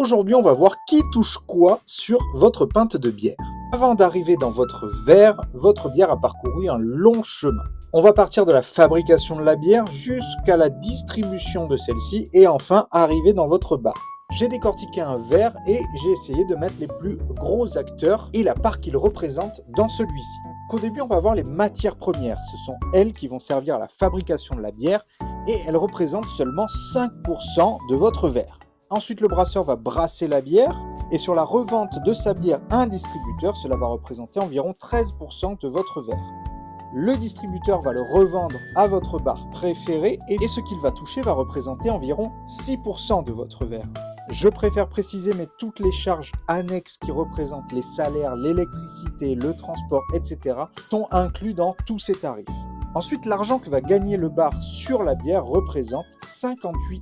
Aujourd'hui, on va voir qui touche quoi sur votre pinte de bière. Avant d'arriver dans votre verre, votre bière a parcouru un long chemin. On va partir de la fabrication de la bière jusqu'à la distribution de celle-ci et enfin arriver dans votre bar. J'ai décortiqué un verre et j'ai essayé de mettre les plus gros acteurs et la part qu'ils représentent dans celui-ci. Au début, on va voir les matières premières. Ce sont elles qui vont servir à la fabrication de la bière et elles représentent seulement 5% de votre verre. Ensuite, le brasseur va brasser la bière et sur la revente de sa bière à un distributeur, cela va représenter environ 13% de votre verre. Le distributeur va le revendre à votre bar préféré et ce qu'il va toucher va représenter environ 6% de votre verre. Je préfère préciser, mais toutes les charges annexes qui représentent les salaires, l'électricité, le transport, etc. sont inclus dans tous ces tarifs. Ensuite, l'argent que va gagner le bar sur la bière représente 58%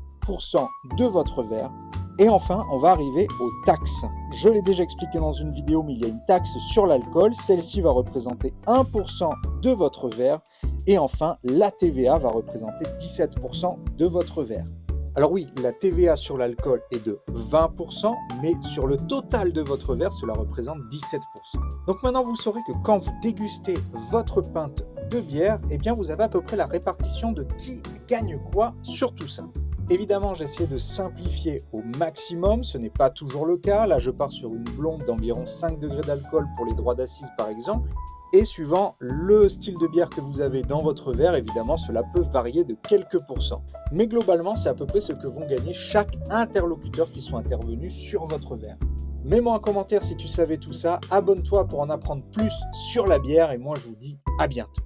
de votre verre. Et enfin, on va arriver aux taxes. Je l'ai déjà expliqué dans une vidéo, mais il y a une taxe sur l'alcool. Celle-ci va représenter 1% de votre verre. Et enfin, la TVA va représenter 17% de votre verre. Alors oui, la TVA sur l'alcool est de 20%, mais sur le total de votre verre, cela représente 17%. Donc maintenant, vous saurez que quand vous dégustez votre pinte de bière, eh bien vous avez à peu près la répartition de qui gagne quoi sur tout ça. Évidemment, j'ai essayé de simplifier au maximum, ce n'est pas toujours le cas. Là, je pars sur une blonde d'environ 5 degrés d'alcool pour les droits d'assises par exemple. Et suivant le style de bière que vous avez dans votre verre, évidemment, cela peut varier de quelques pourcents. Mais globalement, c'est à peu près ce que vont gagner chaque interlocuteur qui sont intervenus sur votre verre. Mets-moi un commentaire si tu savais tout ça, abonne-toi pour en apprendre plus sur la bière et moi je vous dis à bientôt.